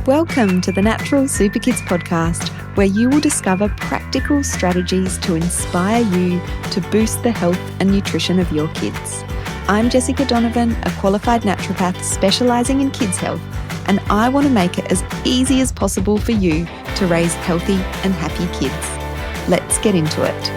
Welcome to the Natural Super Kids podcast, where you will discover practical strategies to inspire you to boost the health and nutrition of your kids. I'm Jessica Donovan, a qualified naturopath specialising in kids' health, and I want to make it as easy as possible for you to raise healthy and happy kids. Let's get into it.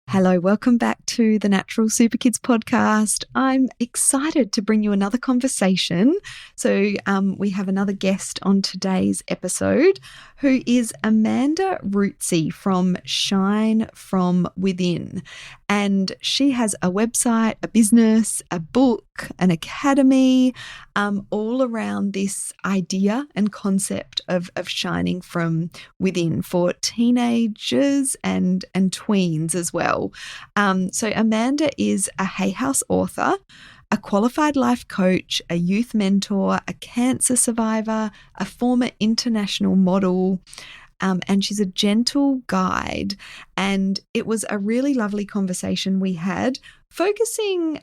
Hello, welcome back to the Natural Super Kids podcast. I'm excited to bring you another conversation. So we have another guest on today's episode who is Amanda Rootsey from Shine From Within. And she has a website, a business, a book, an academy, all around this idea and concept of shining from within for teenagers and tweens as well. So Amanda is a Hay House author, a qualified life coach, a youth mentor, a cancer survivor, a former international model, and she's a gentle guide. And it was a really lovely conversation we had, focusing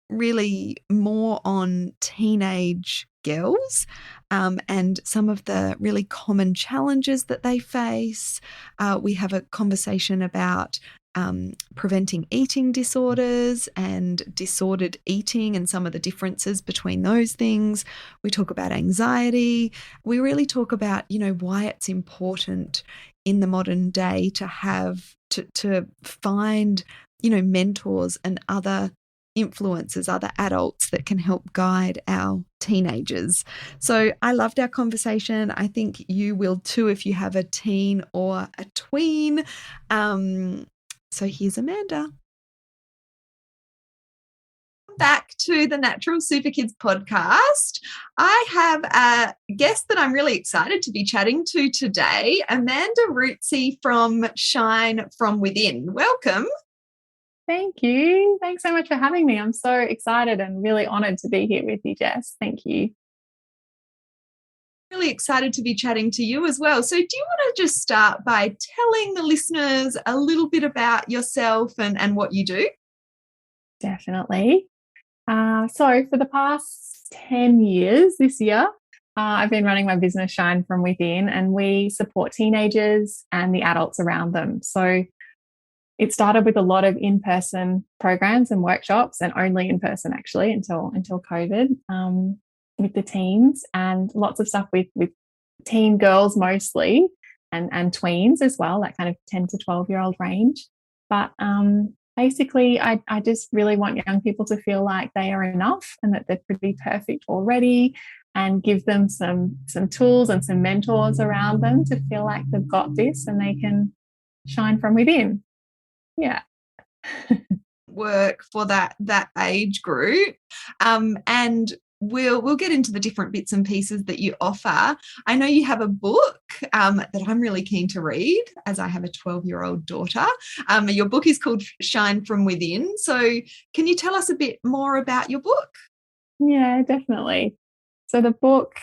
really more on teenage girls and some of the really common challenges that they face. We have a conversation about preventing eating disorders and disordered eating and some of the differences between those things. We talk about anxiety. We really talk about, why it's important in the modern day to have to find, mentors and other influencers, other adults that can help guide our teenagers. So I loved our conversation. I think you will too if you have a teen or a tween. So here's Amanda. Back to the Natural Super Kids podcast. I have a guest that I'm really excited to be chatting to today, Amanda Rootsey from Shine From Within. Welcome. Thank you. Thanks so much for having me. I'm so excited and really honoured to be here with you, Jess. Thank you. Really excited to be chatting to you as well. So do you want to just start by telling the listeners a little bit about yourself and what you do? Definitely. So for the past 10 years this year, I've been running my business Shine From Within, and we support teenagers and the adults around them. So it started with a lot of in-person programs and workshops, and only in person actually until COVID, with the teens, and lots of stuff with teen girls mostly, and tweens as well, that kind of 10 to 12-year-old range. But basically, I just really want young people to feel like they are enough and that they're pretty perfect already, and give them some tools and some mentors around them to feel like they've got this and they can shine from within. Yeah. Work for that age group, and we'll get into the different bits and pieces that you offer. I know you have a book that I'm really keen to read, as I have a 12-year-old daughter. Your book is called Shine From Within. So can you tell us a bit more about your book? Yeah, definitely. So the book,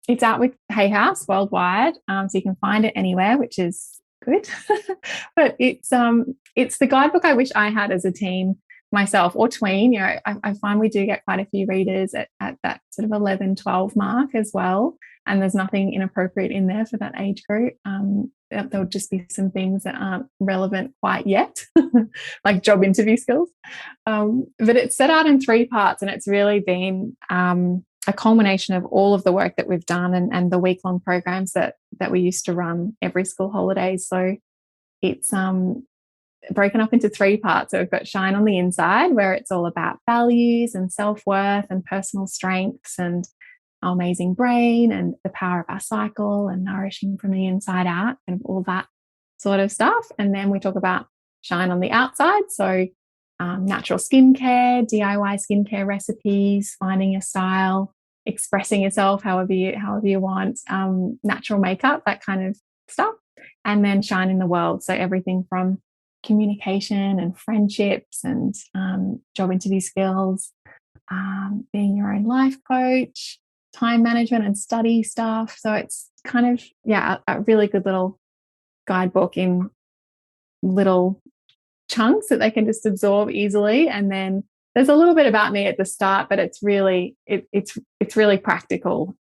it's out with Hay House worldwide, so you can find it anywhere, which is good. But it's the guidebook I wish I had as a teen myself, or tween. I find we do get quite a few readers at that sort of 11, 12 mark as well, and there's nothing inappropriate in there for that age group. There'll just be some things that aren't relevant quite yet, like job interview skills. But it's set out in 3 parts, and it's really been a culmination of all of the work that we've done and the week-long programs that we used to run every school holidays. So it's broken up into 3 parts. So we've got Shine on the Inside, where it's all about values and self-worth and personal strengths and our amazing brain and the power of our cycle and nourishing from the inside out and all that sort of stuff. And then we talk about Shine on the Outside. So natural skincare, DIY skincare recipes, finding your style, expressing yourself however you want, natural makeup, that kind of stuff. And then Shine in the World. So everything from communication and friendships and job interview skills, being your own life coach, time management and study stuff. So it's kind of, a really good little guidebook in little chunks that they can just absorb easily. And then there's a little bit about me at the start, but it's really practical.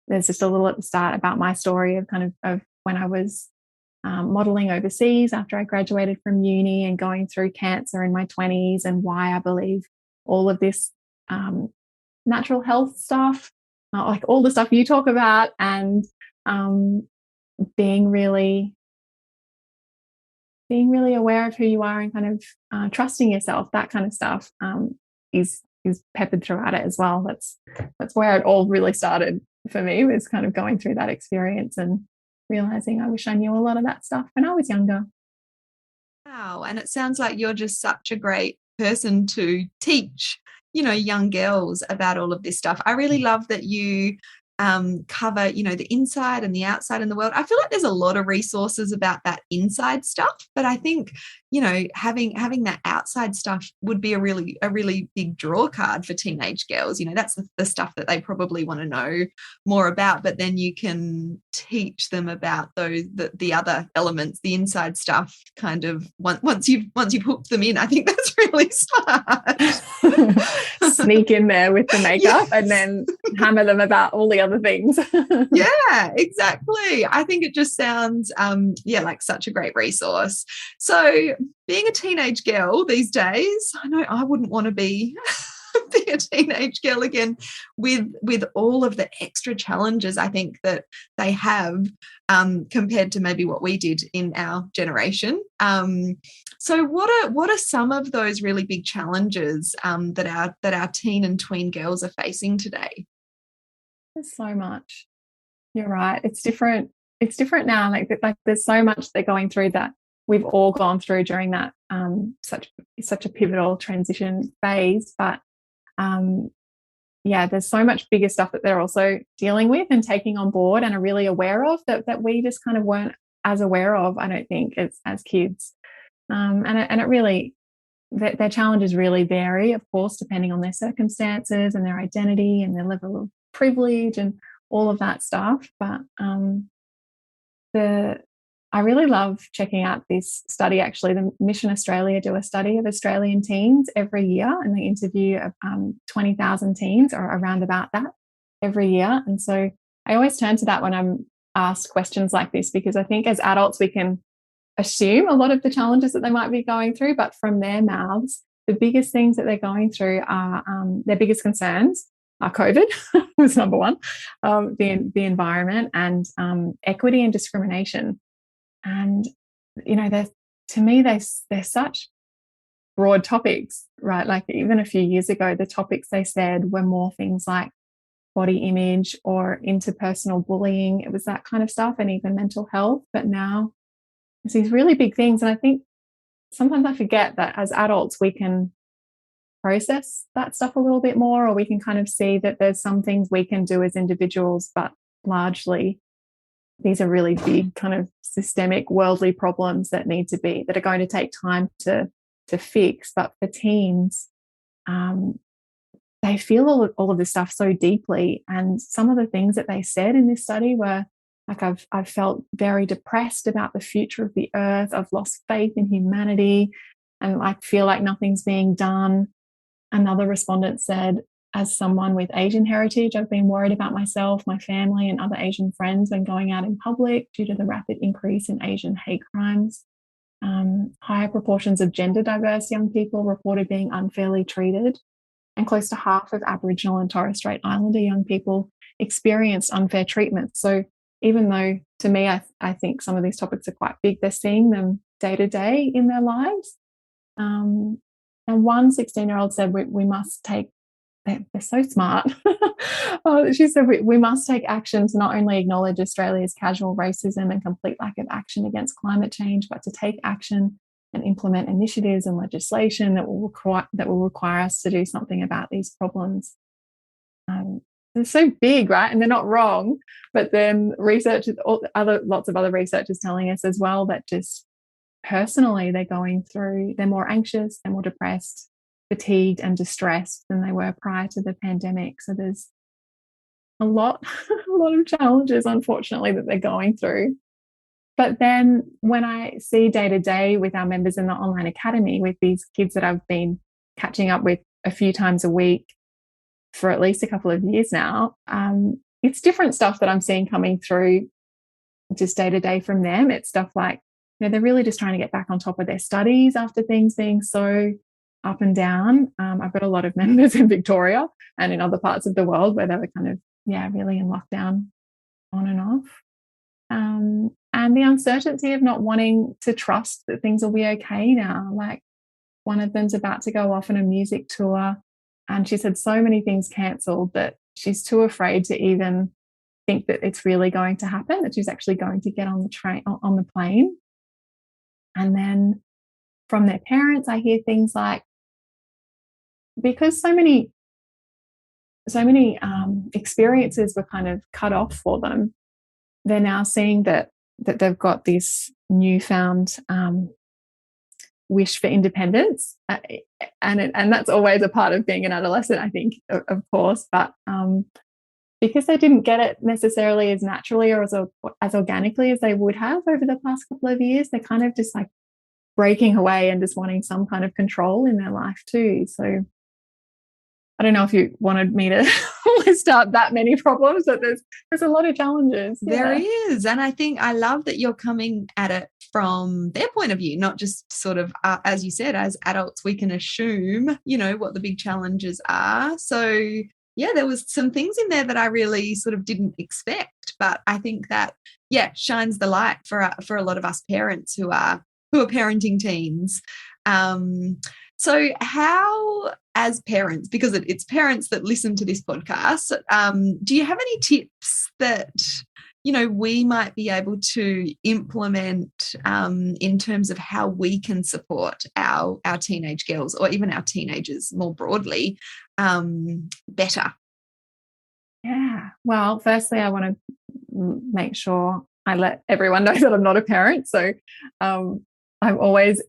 There's just a little at the start about my story of of when I was modeling overseas after I graduated from uni and going through cancer in my 20s, and why I believe all of this natural health stuff, like all the stuff you talk about, and being really aware of who you are and kind of trusting yourself, that kind of stuff is peppered throughout it as well. That's where it all really started for me, was kind of going through that experience and realizing I wish I knew a lot of that stuff when I was younger. Wow. And it sounds like you're just such a great person to teach, young girls about all of this stuff. I really love that you cover, the inside and the outside in the world. I feel like there's a lot of resources about that inside stuff, but I think, having that outside stuff would be a really big draw card for teenage girls. That's the stuff that they probably want to know more about, but then you can teach them about the other elements, the inside stuff, kind of once you've hooked them in. I think that's really smart. Sneak in there with the makeup, yes, and then hammer them about all the other things. Yeah, exactly. I think it just sounds like such a great resource. So being a teenage girl these days, I know I wouldn't want to be a teenage girl again, with all of the extra challenges I think that they have compared to maybe what we did in our generation. So what are some of those really big challenges that our teen and tween girls are facing today? There's so much. You're right. It's different. It's different now. Like there's so much they're going through that we've all gone through during that such a pivotal transition phase. But there's so much bigger stuff that they're also dealing with and taking on board and are really aware of that we just kind of weren't as aware of, I don't think, as kids. And it really, their challenges really vary, of course, depending on their circumstances and their identity and their level of privilege and all of that stuff. But I really love checking out this study. Actually, the Mission Australia do a study of Australian teens every year, and they interview 20,000 teens or around about that every year. And so I always turn to that when I'm asked questions like this, because I think as adults we can assume a lot of the challenges that they might be going through, but from their mouths, the biggest things that they're going through are their biggest concerns are COVID was number one, the environment, and equity and discrimination. And to me they're such broad topics, right? Like even a few years ago, the topics they said were more things like body image or interpersonal bullying. It was that kind of stuff, and even mental health. But now it's these really big things, and I think sometimes I forget that as adults we can process that stuff a little bit more, or we can kind of see that there's some things we can do as individuals, but largely these are really big kind of systemic worldly problems that are going to take time to fix. But for teens, they feel all of this stuff so deeply. And some of the things that they said in this study were like, I've felt very depressed about the future of the earth. I've lost faith in humanity, and I feel like nothing's being done. Another respondent said, as someone with Asian heritage, I've been worried about myself, my family, and other Asian friends when going out in public due to the rapid increase in Asian hate crimes. Higher proportions of gender diverse young people reported being unfairly treated, and close to half of Aboriginal and Torres Strait Islander young people experienced unfair treatment. So even though, to me, I think some of these topics are quite big, they're seeing them day to day in their lives. And one 16-year-old said, we must take, they're so smart. She said, we must take action to not only acknowledge Australia's casual racism and complete lack of action against climate change, but to take action and implement initiatives and legislation that will require us to do something about these problems. They're so big, right? And they're not wrong. But then lots of other research is telling us as well that just personally they're more anxious, they're more depressed, fatigued and distressed than they were prior to the pandemic. So there's a lot of challenges, unfortunately, that they're going through. But then when I see day to day with our members in the online academy, with these kids that I've been catching up with a few times a week for at least a couple of years now, it's different stuff that I'm seeing coming through just day to day from them. It's stuff like, they're really just trying to get back on top of their studies after things being so up and down. I've got a lot of members in Victoria and in other parts of the world where they were kind of, really in lockdown on and off. And the uncertainty of not wanting to trust that things will be okay now. Like, one of them's about to go off on a music tour, and she's had so many things cancelled that she's too afraid to even think that it's really going to happen, that she's actually going to get on the plane. And then from their parents, I hear things like, because so many experiences were kind of cut off for them, they're now seeing that they've got this newfound wish for independence, and that's always a part of being an adolescent, I think, of course. But because they didn't get it necessarily as naturally or as organically as they would have over the past couple of years, they're kind of just like breaking away and just wanting some kind of control in their life too. So I don't know if you wanted me to list out that many problems, but there's a lot of challenges. There is. And I think I love that you're coming at it from their point of view, not just sort of, as you said, as adults, we can assume, what the big challenges are. So yeah, there was some things in there that I really sort of didn't expect, but I think that, shines the light for a lot of us parents who are parenting teens. So how, as parents, because it's parents that listen to this podcast, do you have any tips that, we might be able to implement in terms of how we can support our teenage girls, or even our teenagers more broadly, better? Yeah. Well, firstly, I want to make sure I let everyone know that I'm not a parent. So I'm always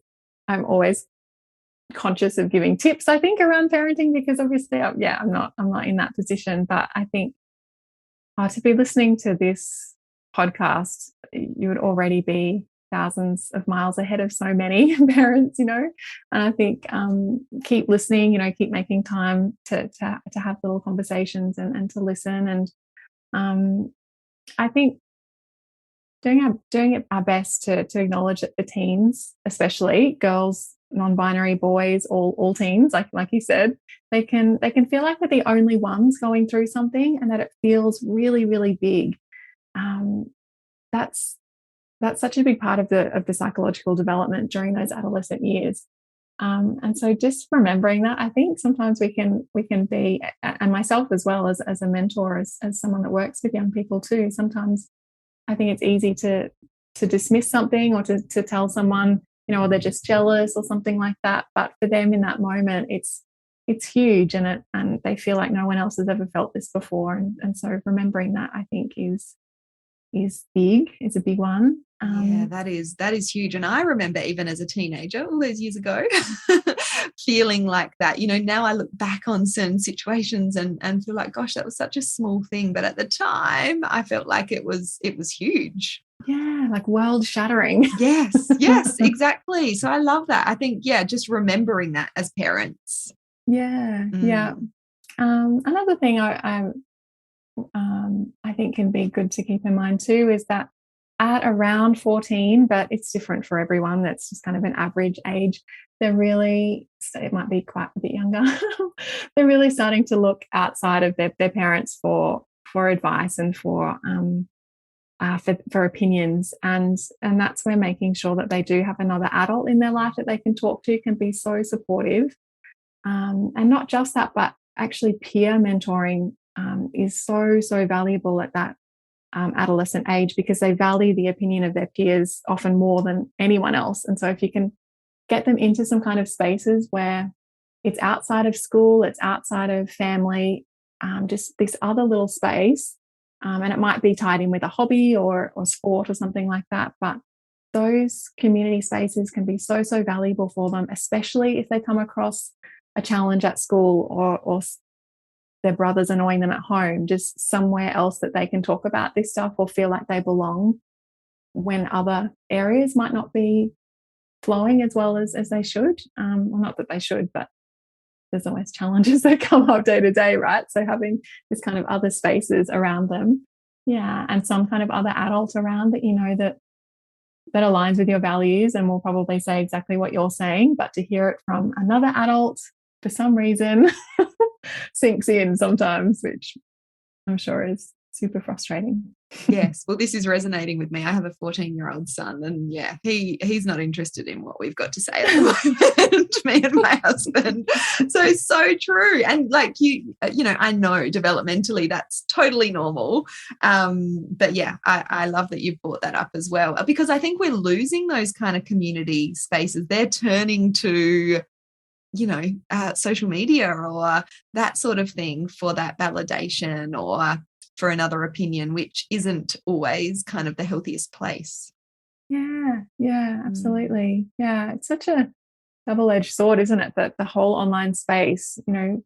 conscious of giving tips, I think, around parenting, because obviously I'm not in that position. But I think to be listening to this podcast, you would already be thousands of miles ahead of so many parents, and I think keep listening, keep making time to have little conversations and to listen. And I think doing our best to acknowledge that the teens, especially girls, non-binary, boys, all teens, like you said, they can feel like they're the only ones going through something, and that it feels really, really big. That's such a big part of the psychological development during those adolescent years. And so just remembering that, I think sometimes we can be, and myself as well as a mentor, as someone that works with young people too, sometimes I think it's easy to dismiss something, or to tell someone, or they're just jealous or something like that. But for them in that moment, it's huge, and they feel like no one else has ever felt this before. And so remembering that, I think, is big. It's a big one. That is huge. And I remember even as a teenager, all those years ago, feeling like that. Now I look back on certain situations and feel like, gosh, that was such a small thing. But at the time, I felt like it was huge. Yeah, like world shattering. Yes, exactly. So I love that. I think, just remembering that as parents. Yeah. Another thing I think can be good to keep in mind too is that at around 14, but it's different for everyone, that's just kind of an average age, they're really, so it might be quite a bit younger, they're really starting to look outside of their parents for advice and for opinions, and that's where making sure that they do have another adult in their life that they can talk to can be so supportive. And not just that, but actually peer mentoring is so valuable at that adolescent age, because they value the opinion of their peers often more than anyone else. And so if you can get them into some kind of spaces where it's outside of school, it's outside of family, just this other little space, and it might be tied in with a hobby or sport or something like that, but those community spaces can be so valuable for them, especially if they come across a challenge at school, or their brother's annoying them at home. Just somewhere else that they can talk about this stuff or feel like they belong when other areas might not be flowing as well as they should. Well, not that they should, but there's always challenges that come up day to day, right? So having this kind of other spaces around them, yeah, and some kind of other adult around that, you know, that aligns with your values and will probably say exactly what you're saying, but to hear it from another adult for some reason sinks in sometimes, which I'm sure is super frustrating. Yes. Well, this is resonating with me. I have a 14-year-old son, and yeah, he's not interested in what we've got to say at the moment, me and my husband. So true. And like you know, I know developmentally that's totally normal. But yeah, I love that you've brought that up as well, because I think we're losing those kind of community spaces. They're turning to, you know, social media or that sort of thing for that validation or for another opinion, which isn't always kind of the healthiest place. Yeah, absolutely. Yeah, it's such a double-edged sword, isn't it? That the whole online space, you know,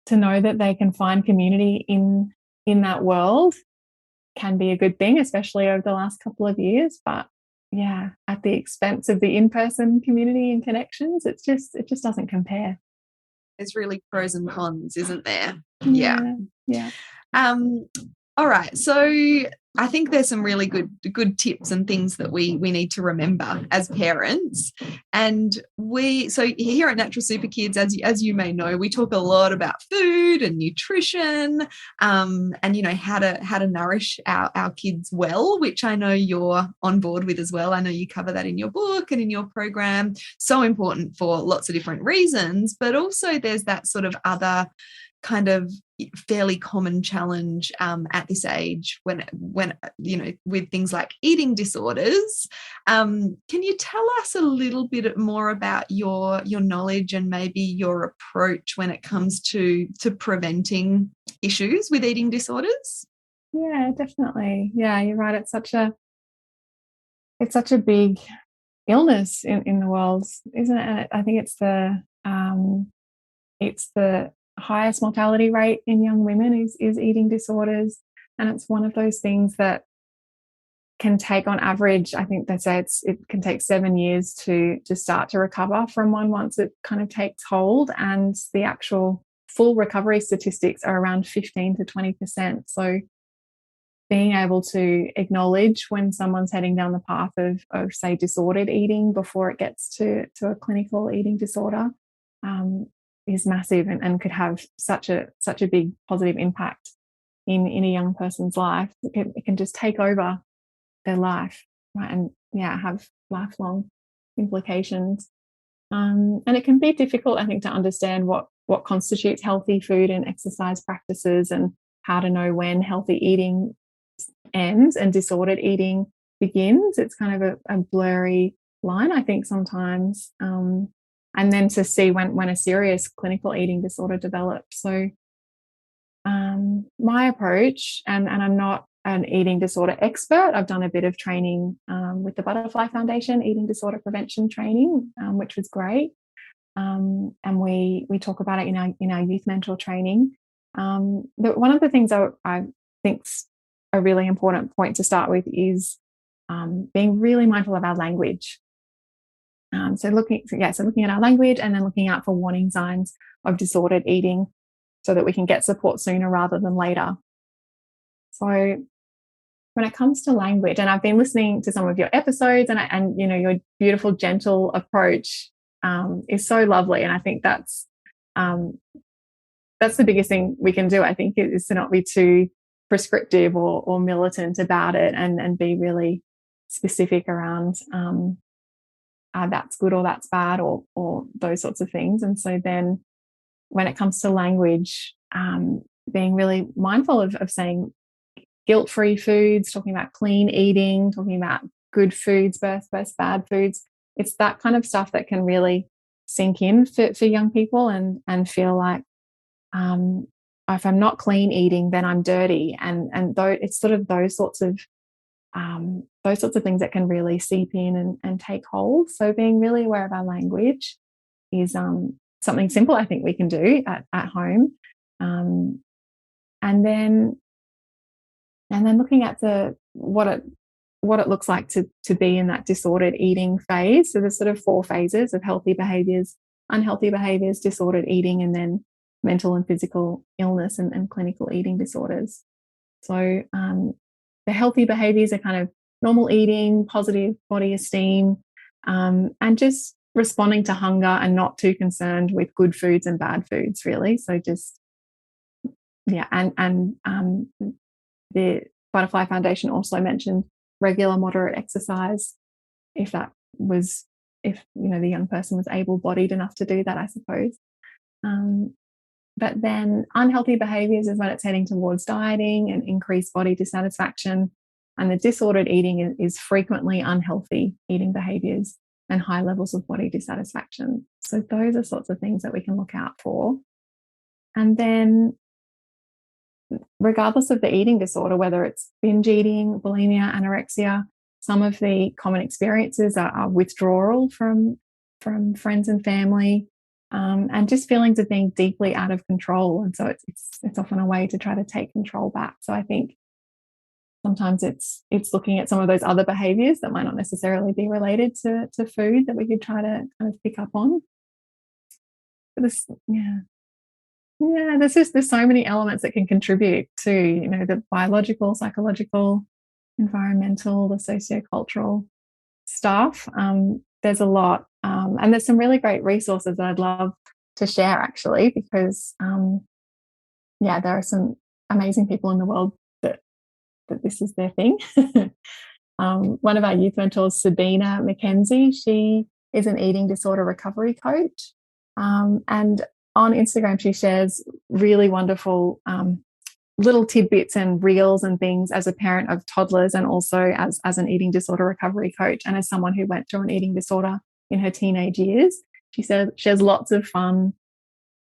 to know that they can find community in that world can be a good thing, especially over the last couple of years. But yeah, at the expense of the in-person community and connections, it just doesn't compare. There's really pros and cons, isn't there? Yeah. All right. So I think there's some really good tips and things that we need to remember as parents. And so here at Natural Super Kids, as you may know, we talk a lot about food and nutrition, and you know how to nourish our kids well, which I know you're on board with as well. I know you cover that in your book and in your program. So important for lots of different reasons, but also there's that sort of other kind of fairly common challenge at this age when you know, with things like eating disorders. Can you tell us a little bit more about your knowledge and maybe your approach when it comes to preventing issues with eating disorders? Yeah, definitely. Yeah, you're right. It's such a big illness in the world, isn't it? And I think it's the highest mortality rate in young women is eating disorders, and it's one of those things that can take, on average, I think they say it can take 7 years to start to recover from one once it kind of takes hold, and the actual full recovery statistics are around 15 to 20%. So being able to acknowledge when someone's heading down the path of say disordered eating before it gets to a clinical eating disorder is massive, and could have such a big positive impact in a young person's life. It can just take over their life, right? And yeah, have lifelong implications. And it can be difficult, I think, to understand what constitutes healthy food and exercise practices, and how to know when healthy eating ends and disordered eating begins. It's kind of a blurry line, I think, sometimes. And then to see when a serious clinical eating disorder develops. So my approach, and I'm not an eating disorder expert. I've done a bit of training with the Butterfly Foundation, eating disorder prevention training, which was great. And we talk about it in our youth mentor training. One of the things I think's a really important point to start with is being really mindful of our language. So looking at our language, and then looking out for warning signs of disordered eating, so that we can get support sooner rather than later. So when it comes to language, and I've been listening to some of your episodes, and you know, your beautiful, gentle approach is so lovely, and I think that's the biggest thing we can do, I think, is to not be too prescriptive or militant about it, and be really specific around that's good or that's bad, or those sorts of things. And so then when it comes to language, being really mindful of saying guilt-free foods, talking about clean eating, talking about good foods versus bad foods. It's that kind of stuff that can really sink in for young people, and feel like if I'm not clean eating, then I'm dirty. And though it's sort of those sorts of things that can really seep in and take hold. So being really aware of our language is something simple, I think, we can do at home. And then looking at what it looks like to be in that disordered eating phase. So there's sort of 4 phases of healthy behaviors, unhealthy behaviors, disordered eating, and then mental and physical illness and clinical eating disorders. So the healthy behaviors are kind of normal eating, positive body esteem, and just responding to hunger and not too concerned with good foods and bad foods, really. So just, yeah, and the Butterfly Foundation also mentioned regular moderate exercise, if that was, if, you know, the young person was able-bodied enough to do that, I suppose. But then unhealthy behaviors is when it's heading towards dieting and increased body dissatisfaction. And the disordered eating is frequently unhealthy eating behaviors and high levels of body dissatisfaction. So those are sorts of things that we can look out for. And then regardless of the eating disorder, whether it's binge eating, bulimia, anorexia, some of the common experiences are withdrawal from friends and family, and just feelings of being deeply out of control. And so it's often a way to try to take control back. So I think sometimes it's looking at some of those other behaviors that might not necessarily be related to food that we could try to kind of pick up on. But there's so many elements that can contribute to, you know, the biological, psychological, environmental, the sociocultural stuff. There's a lot, and there's some really great resources that I'd love to share, actually, because there are some amazing people in the world that this is their thing. One of our youth mentors, Sabina McKenzie, she is an eating disorder recovery coach, and on Instagram she shares really wonderful little tidbits and reels and things as a parent of toddlers, and also as an eating disorder recovery coach, and as someone who went through an eating disorder in her teenage years. She says she has lots of fun,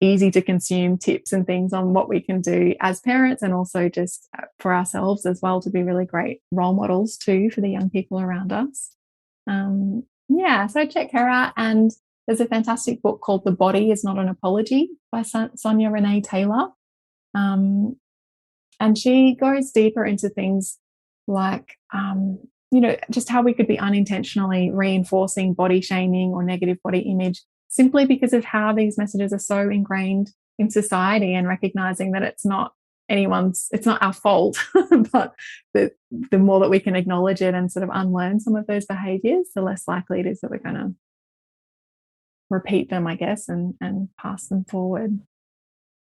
easy to consume tips and things on what we can do as parents, and also just for ourselves as well, to be really great role models too for the young people around us. So check her out. And there's a fantastic book called The Body Is Not an Apology by Sonia Renee Taylor. And she goes deeper into things like, just how we could be unintentionally reinforcing body shaming or negative body image simply because of how these messages are so ingrained in society, and recognizing that it's not our fault, but the more that we can acknowledge it and sort of unlearn some of those behaviors, the less likely it is that we're going to repeat them, I guess, and pass them forward.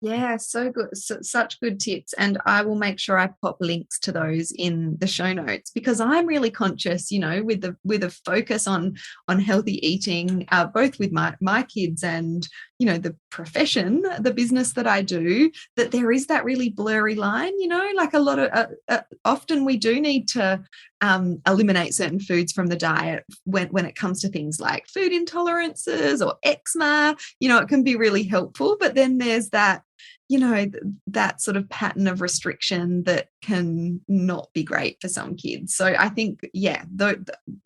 Yeah, so good. Such good tips. And I will make sure I pop links to those in the show notes, because I'm really conscious, you know, with a focus on healthy eating, both with my kids and, you know, the profession, the business that I do, that there is that really blurry line, you know, like a lot of often we do need to eliminate certain foods from the diet when it comes to things like food intolerances or eczema. You know, it can be really helpful, but then there's that, you know, that sort of pattern of restriction that can not be great for some kids. So I think,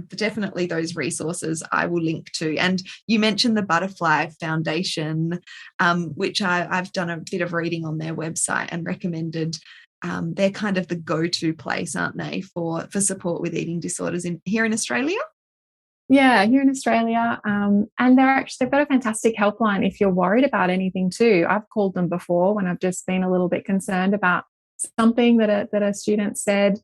definitely those resources I will link to. And you mentioned the Butterfly Foundation, which I've done a bit of reading on their website and recommended. They're kind of the go-to place, aren't they, for support with eating disorders here in Australia? Yeah, here in Australia. And they've got a fantastic helpline if you're worried about anything too. I've called them before when I've just been a little bit concerned about something that a student said.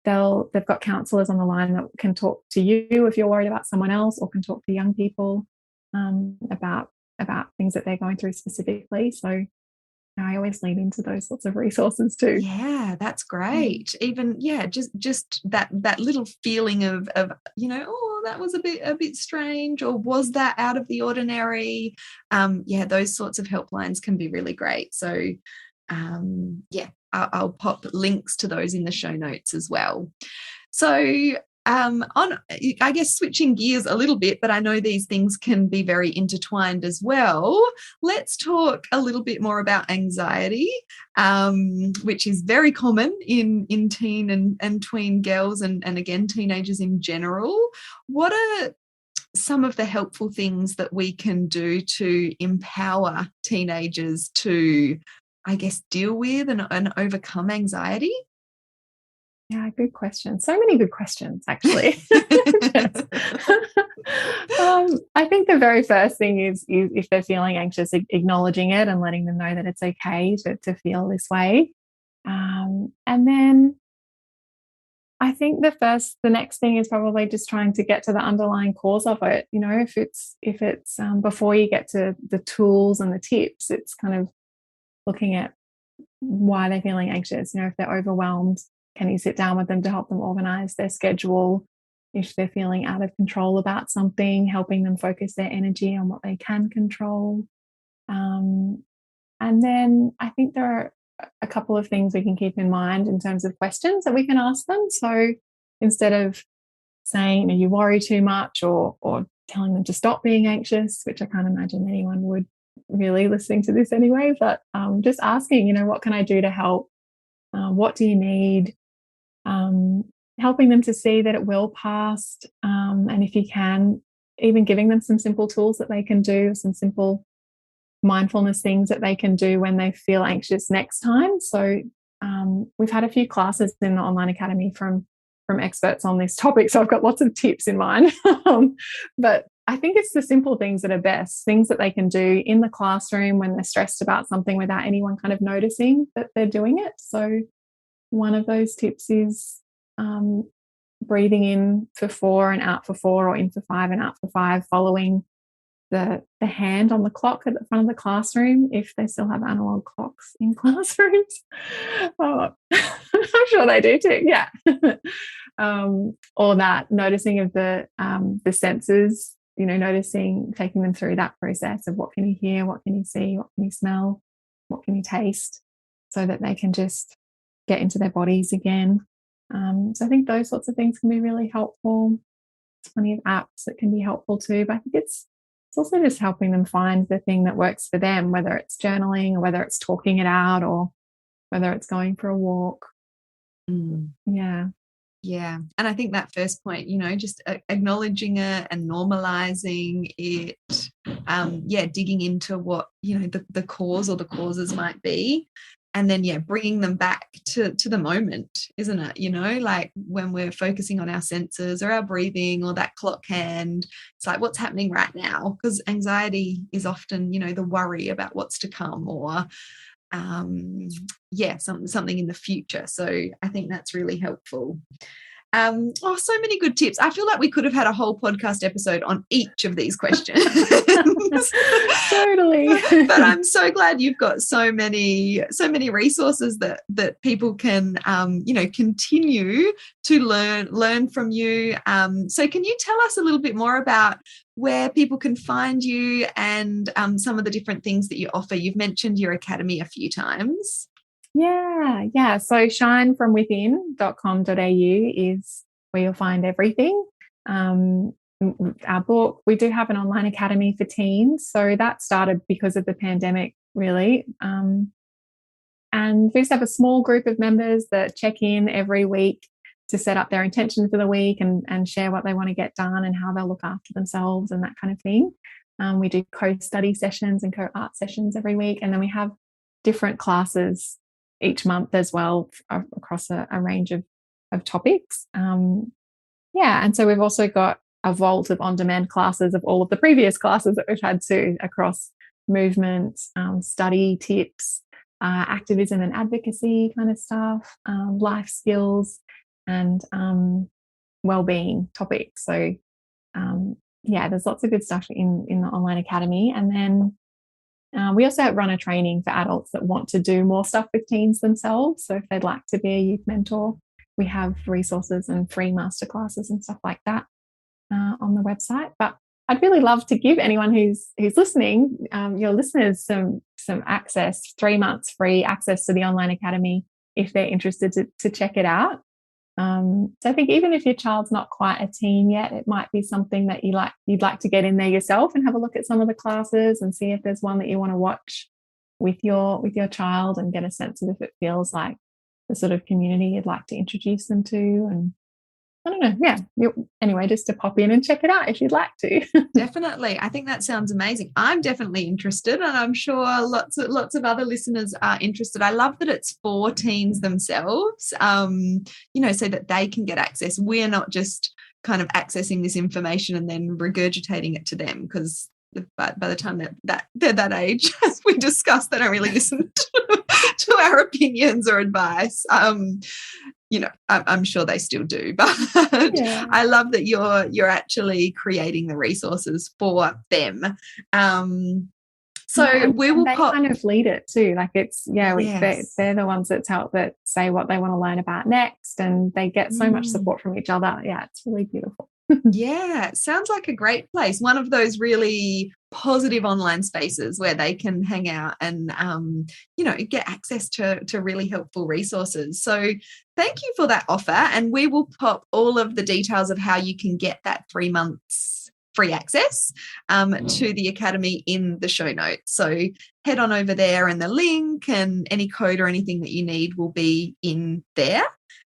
They've got counsellors on the line that can talk to you if you're worried about someone else, or can talk to young people about things that they're going through specifically. So I always lean into those sorts of resources too. Yeah, that's great. Even, just that little feeling of, you know, oh, that was a bit strange, or was that out of the ordinary? Those sorts of helplines can be really great. So, I'll pop links to those in the show notes as well. So, I guess switching gears a little bit, but I know these things can be very intertwined as well. Let's talk a little bit more about anxiety, which is very common in teen and tween girls, and again, teenagers in general. What are some of the helpful things that we can do to empower teenagers to, I guess, deal with and overcome anxiety? Yeah, good question. So many good questions, actually. I think the very first thing is if they're feeling anxious, acknowledging it and letting them know that it's okay to feel this way. And then I think the next thing is probably just trying to get to the underlying cause of it. You know, if it's before you get to the tools and the tips, it's kind of looking at why they're feeling anxious. You know, if they're overwhelmed, can you sit down with them to help them organize their schedule? If they're feeling out of control about something, helping them focus their energy on what they can control. And then I think there are a couple of things we can keep in mind in terms of questions that we can ask them. So instead of saying, you worry too much, or telling them to stop being anxious, which I can't imagine anyone would really listening to this anyway, but just asking, what can I do to help? What do you need? Helping them to see that it will pass. And if you can, even giving them some simple tools that they can do, some simple mindfulness things that they can do when they feel anxious next time. So we've had a few classes in the online academy from experts on this topic, so I've got lots of tips in mind. But I think it's the simple things that are best, things that they can do in the classroom when they're stressed about something without anyone kind of noticing that they're doing it. So one of those tips is breathing in for 4 and out for 4, or in for 5 and out for 5, following the hand on the clock at the front of the classroom, if they still have analog clocks in classrooms. Oh, I'm sure they do too. Yeah. Or that noticing of the senses, noticing, taking them through that process of what can you hear, what can you see, what can you smell, what can you taste, so that they can just get into their bodies again. So I think those sorts of things can be really helpful. There's plenty of apps that can be helpful too, but I think it's also just helping them find the thing that works for them, whether it's journaling or whether it's talking it out or whether it's going for a walk. Yeah. Yeah. And I think that first point, just acknowledging it and normalizing it, digging into what, the cause or the causes might be. And then, bringing them back to the moment, isn't it? Like when we're focusing on our senses or our breathing or that clock hand, it's like, what's happening right now? Because anxiety is often, the worry about what's to come, or something in the future. So I think that's really helpful. So many good tips. I feel like we could have had a whole podcast episode on each of these questions. Totally. But I'm so glad you've got so many resources that people can continue to learn from you. So can you tell us a little bit more about where people can find you and some of the different things that you offer? You've mentioned your academy a few times. Yeah. So shinefromwithin.com.au is where you'll find everything. Our book, we do have an online academy for teens. So that started because of the pandemic, really. And we just have a small group of members that check in every week to set up their intention for the week and share what they want to get done and how they'll look after themselves and that kind of thing. We do co-study sessions and co-art sessions every week. And then we have different classes each month as well across a range of topics. And so we've also got a vault of on-demand classes of all of the previous classes that we've had too, across movement, study tips, activism and advocacy kind of stuff, life skills, and well-being topics. So there's lots of good stuff in the online academy. And then we also run a training for adults that want to do more stuff with teens themselves. So if they'd like to be a youth mentor, we have resources and free masterclasses and stuff like that on the website. But I'd really love to give anyone who's listening, your listeners, some access, 3 months free access to the online academy if they're interested to check it out. So I think even if your child's not quite a teen yet, it might be something that you'd like to get in there yourself and have a look at some of the classes and see if there's one that you want to watch with your child and get a sense of if it feels like the sort of community you'd like to introduce them to. And I don't know. Yeah. Anyway, just to pop in and check it out if you'd like to. Definitely. I think that sounds amazing. I'm definitely interested, and I'm sure lots of other listeners are interested. I love that it's for teens themselves, so that they can get access. We're not just kind of accessing this information and then regurgitating it to them, because by the time that they're that age, as we discussed, they don't really listen to our opinions or advice. I'm sure they still do, but yeah. I love that you're actually creating the resources for them. We will kind of lead it too. Like it's, yes. They're the ones that say what they want to learn about next, and they get so much support from each other. Yeah, it's really beautiful. Yeah, sounds like a great place. One of those really positive online spaces where they can hang out and, get access to really helpful resources. So thank you for that offer. And we will pop all of the details of how you can get that 3 months free access to the Academy in the show notes. So head on over there, and the link and any code or anything that you need will be in there.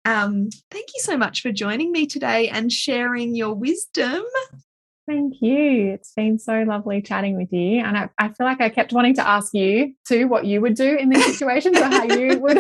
Thank you so much for joining me today and sharing your wisdom. Thank you. It's been so lovely chatting with you. And I feel like I kept wanting to ask you too what you would do in these situations or how you would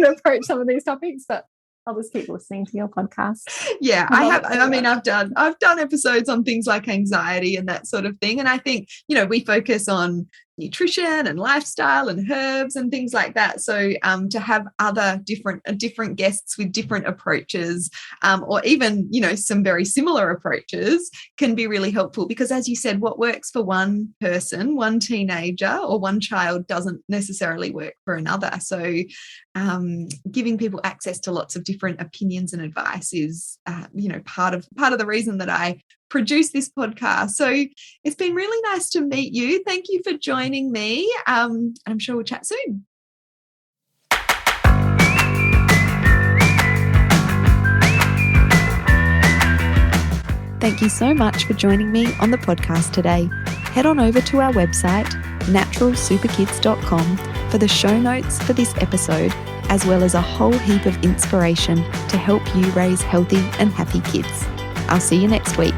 approach some of these topics, but I'll just keep listening to your podcast. Yeah, I have. I mean, I've done episodes on things like anxiety and that sort of thing. And I think, we focus on nutrition and lifestyle and herbs and things like that. So to have other different guests with different approaches, or even, some very similar approaches, can be really helpful, because as you said, what works for one person, one teenager or one child, doesn't necessarily work for another. So giving people access to lots of different opinions and advice is, part of the reason that I produce this podcast. So it's been really nice to meet you. Thank you for joining me. I'm sure we'll chat soon. Thank you so much for joining me on the podcast today. Head on over to our website, naturalsuperkids.com, for the show notes for this episode, as well as a whole heap of inspiration to help you raise healthy and happy kids. I'll see you next week.